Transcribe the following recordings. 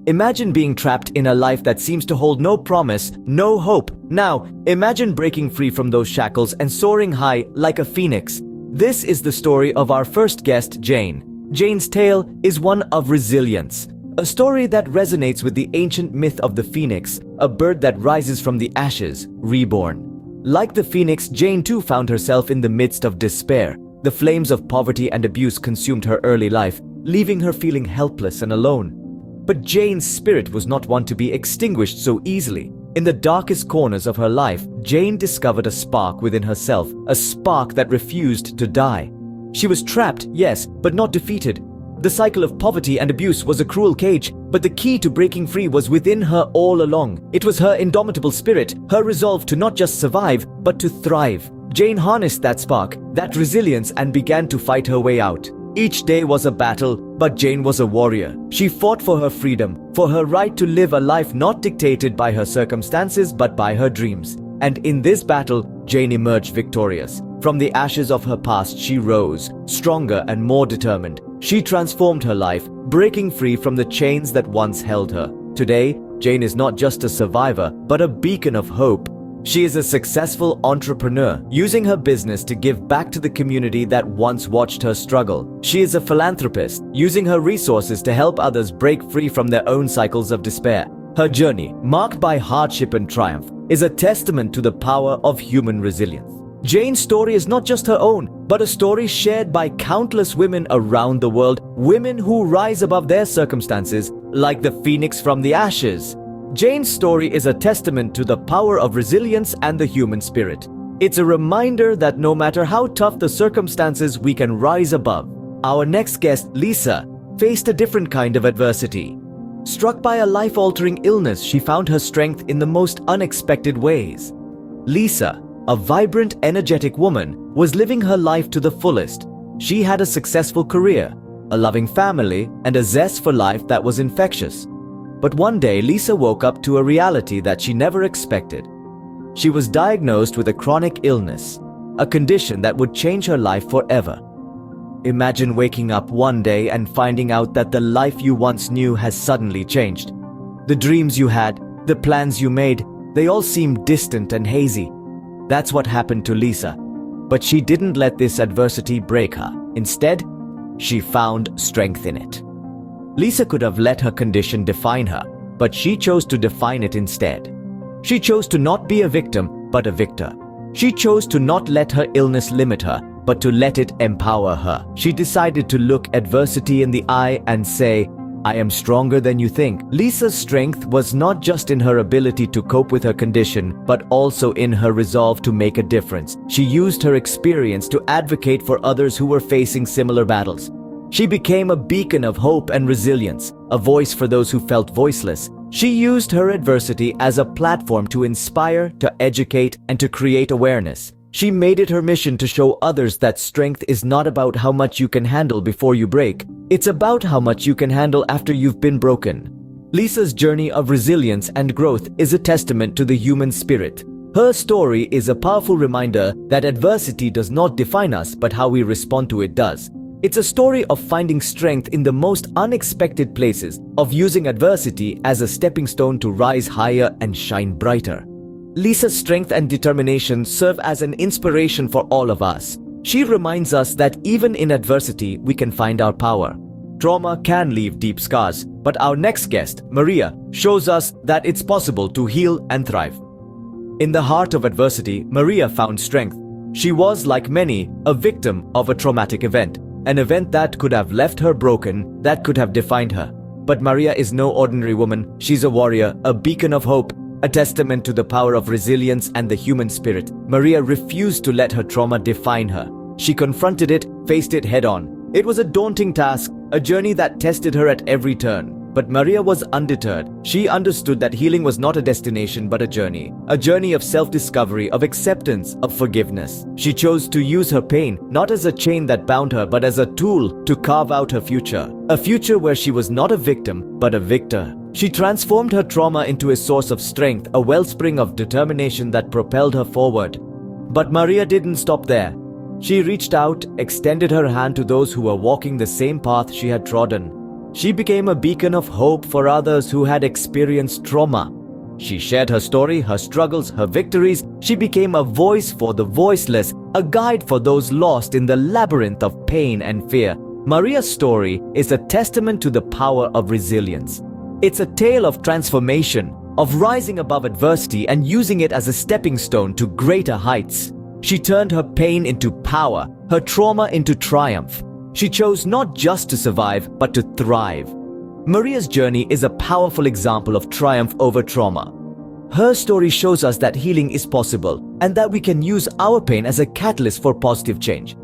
Imagine being trapped in a life that seems to hold no promise, no hope. Now, imagine breaking free from those shackles and soaring high like a phoenix. This is the story of our first guest, Jane. Jane's tale is one of resilience, a story that resonates with the ancient myth of the phoenix, a bird that rises from the ashes, reborn. Like the phoenix, Jane too found herself in the midst of despair. The flames of poverty and abuse consumed her early life, leaving her feeling helpless and alone. But Jane's spirit was not one to be extinguished so easily. In the darkest corners of her life, Jane discovered a spark within herself, a spark that refused to die. She was trapped, yes, but not defeated. The cycle of poverty and abuse was a cruel cage, but the key to breaking free was within her all along. It was her indomitable spirit, her resolve to not just survive, but to thrive. Jane harnessed that spark, that resilience, and began to fight her way out. Each day was a battle, but Jane was a warrior. She fought for her freedom, for her right to live a life not dictated by her circumstances but by her dreams. And in this battle, Jane emerged victorious. From the ashes of her past, she rose, stronger and more determined. She transformed her life, breaking free from the chains that once held her. Today, Jane is not just a survivor, but a beacon of hope. She is a successful entrepreneur, using her business to give back to the community that once watched her struggle. She is a philanthropist, using her resources to help others break free from their own cycles of despair. Her journey, marked by hardship and triumph, is a testament to the power of human resilience. Jane's story is not just her own, but a story shared by countless women around the world, women who rise above their circumstances, like the phoenix from the ashes. Jane's story is a testament to the power of resilience and the human spirit. It's a reminder that no matter how tough the circumstances, we can rise above. Our next guest, Lisa, faced a different kind of adversity. Struck by a life-altering illness, she found her strength in the most unexpected ways. Lisa, a vibrant, energetic woman, was living her life to the fullest. She had a successful career, a loving family, and a zest for life that was infectious. But one day, Lisa woke up to a reality that she never expected. She was diagnosed with a chronic illness, a condition that would change her life forever. Imagine waking up one day and finding out that the life you once knew has suddenly changed. The dreams you had, the plans you made, they all seemed distant and hazy. That's what happened to Lisa. But she didn't let this adversity break her. Instead, she found strength in it. Lisa could have let her condition define her, but she chose to define it instead. She chose to not be a victim, but a victor. She chose to not let her illness limit her, but to let it empower her. She decided to look adversity in the eye and say, "I am stronger than you think." Lisa's strength was not just in her ability to cope with her condition, but also in her resolve to make a difference. She used her experience to advocate for others who were facing similar battles. She became a beacon of hope and resilience, a voice for those who felt voiceless. She used her adversity as a platform to inspire, to educate, and to create awareness. She made it her mission to show others that strength is not about how much you can handle before you break. It's about how much you can handle after you've been broken. Lisa's journey of resilience and growth is a testament to the human spirit. Her story is a powerful reminder that adversity does not define us, but how we respond to it does. It's a story of finding strength in the most unexpected places, of using adversity as a stepping stone to rise higher and shine brighter. Lisa's strength and determination serve as an inspiration for all of us. She reminds us that even in adversity, we can find our power. Trauma can leave deep scars, but our next guest, Maria, shows us that it's possible to heal and thrive. In the heart of adversity, Maria found strength. She was, like many, a victim of a traumatic event. An event that could have left her broken, that could have defined her. But Maria is no ordinary woman. She's a warrior, a beacon of hope, a testament to the power of resilience and the human spirit. Maria refused to let her trauma define her. She confronted it, faced it head on. It was a daunting task, a journey that tested her at every turn. But Maria was undeterred. She understood that healing was not a destination but a journey of self-discovery, of acceptance, of forgiveness. She chose to use her pain not as a chain that bound her, but as a tool to carve out her future. A future where she was not a victim, but a victor. She transformed her trauma into a source of strength, a wellspring of determination that propelled her forward. But Maria didn't stop there. She reached out, extended her hand to those who were walking the same path she had trodden. She became a beacon of hope for others who had experienced trauma. She shared her story, her struggles, her victories. She became a voice for the voiceless, a guide for those lost in the labyrinth of pain and fear. Maria's story is a testament to the power of resilience. It's a tale of transformation, of rising above adversity and using it as a stepping stone to greater heights. She turned her pain into power, her trauma into triumph. She chose not just to survive, but to thrive. Maria's journey is a powerful example of triumph over trauma. Her story shows us that healing is possible and that we can use our pain as a catalyst for positive change.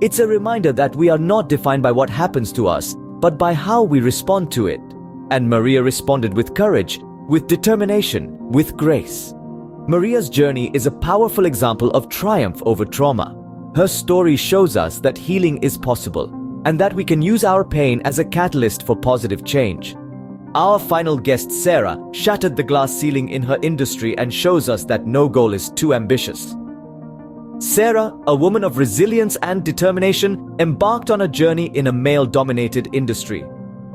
It's a reminder that we are not defined by what happens to us, but by how we respond to it. And Maria responded with courage, with determination, with grace. Maria's journey is a powerful example of triumph over trauma. Her story shows us that healing is possible and that we can use our pain as a catalyst for positive change. Our final guest, Sarah, shattered the glass ceiling in her industry and shows us that no goal is too ambitious. Sarah, a woman of resilience and determination, embarked on a journey in a male-dominated industry.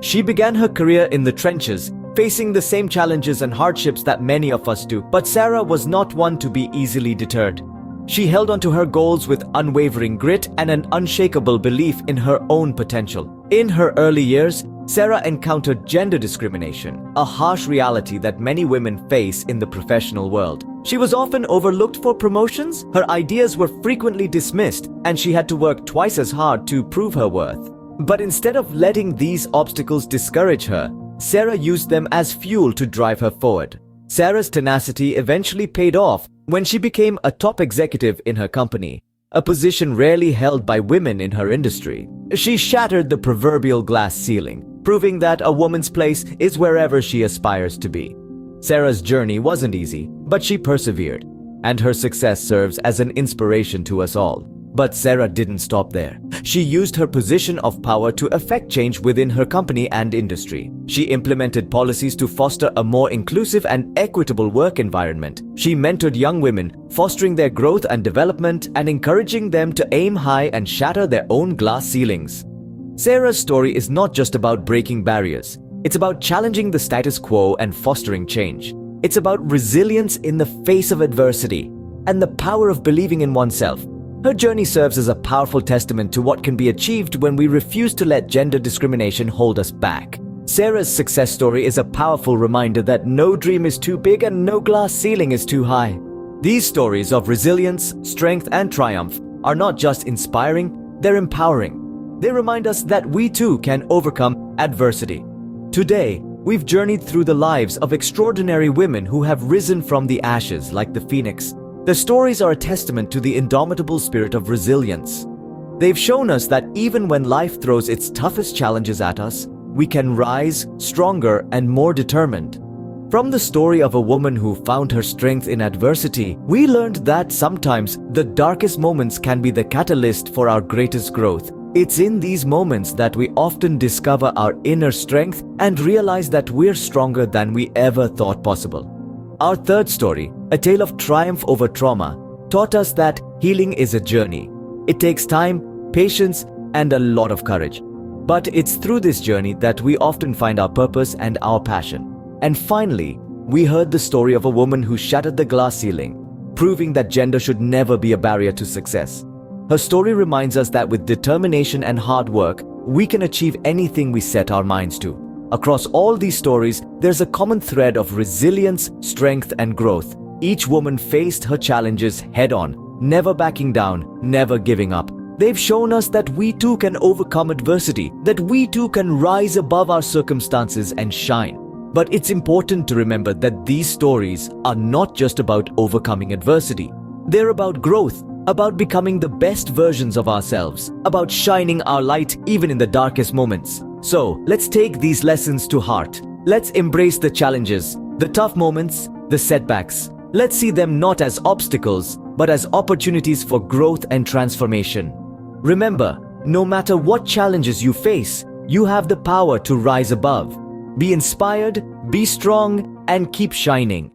She began her career in the trenches, facing the same challenges and hardships that many of us do. But Sarah was not one to be easily deterred. She held on to her goals with unwavering grit and an unshakable belief in her own potential. In her early years, Sarah encountered gender discrimination, a harsh reality that many women face in the professional world. She was often overlooked for promotions, her ideas were frequently dismissed, and she had to work twice as hard to prove her worth. But instead of letting these obstacles discourage her, Sarah used them as fuel to drive her forward. Sarah's tenacity eventually paid off when she became a top executive in her company, a position rarely held by women in her industry. She shattered the proverbial glass ceiling, proving that a woman's place is wherever she aspires to be. Sarah's journey wasn't easy, but she persevered, and her success serves as an inspiration to us all. But Sarah didn't stop there. She used her position of power to effect change within her company and industry. She implemented policies to foster a more inclusive and equitable work environment. She mentored young women, fostering their growth and development and encouraging them to aim high and shatter their own glass ceilings. Sarah's story is not just about breaking barriers. It's about challenging the status quo and fostering change. It's about resilience in the face of adversity and the power of believing in oneself. Her journey serves as a powerful testament to what can be achieved when we refuse to let gender discrimination hold us back. Sarah's success story is a powerful reminder that no dream is too big and no glass ceiling is too high. These stories of resilience, strength, and triumph are not just inspiring, they're empowering. They remind us that we too can overcome adversity. Today, we've journeyed through the lives of extraordinary women who have risen from the ashes like the phoenix. The stories are a testament to the indomitable spirit of resilience. They've shown us that even when life throws its toughest challenges at us, we can rise stronger and more determined. From the story of a woman who found her strength in adversity, we learned that sometimes the darkest moments can be the catalyst for our greatest growth. It's in these moments that we often discover our inner strength and realize that we're stronger than we ever thought possible. Our third story, a tale of triumph over trauma, taught us that healing is a journey. It takes time, patience, and a lot of courage. But it's through this journey that we often find our purpose and our passion. And finally, we heard the story of a woman who shattered the glass ceiling, proving that gender should never be a barrier to success. Her story reminds us that with determination and hard work, we can achieve anything we set our minds to. Across all these stories, there's a common thread of resilience, strength, and growth. Each woman faced her challenges head-on, never backing down, never giving up. They've shown us that we too can overcome adversity, that we too can rise above our circumstances and shine. But it's important to remember that these stories are not just about overcoming adversity. They're about growth, about becoming the best versions of ourselves, about shining our light even in the darkest moments. So, let's take these lessons to heart. Let's embrace the challenges, the tough moments, the setbacks. Let's see them not as obstacles, but as opportunities for growth and transformation. Remember, no matter what challenges you face, you have the power to rise above. Be inspired, be strong, and keep shining.